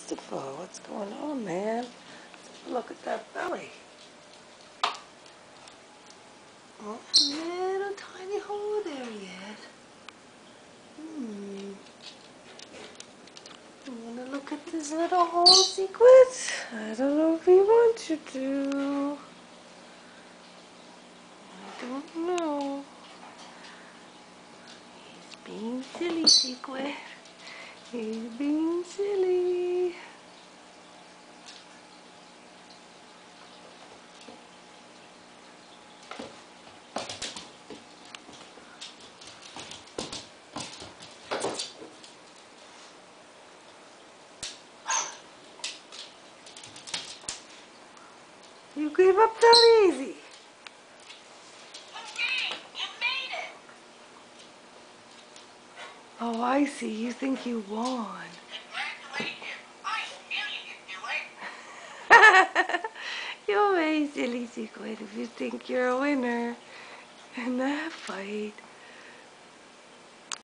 Christopher, what's going on, man? Look at that belly. Oh, little tiny hole there yet. You wanna look at this little hole secret? I don't know if he wants you to. I don't know. He's being silly, Secret. He's being silly. You gave up that easy. Okay, you made it. Oh, I see. You think you won. Congratulations. I knew you could do it. You're very silly, Secret, if you think you're a winner in that fight.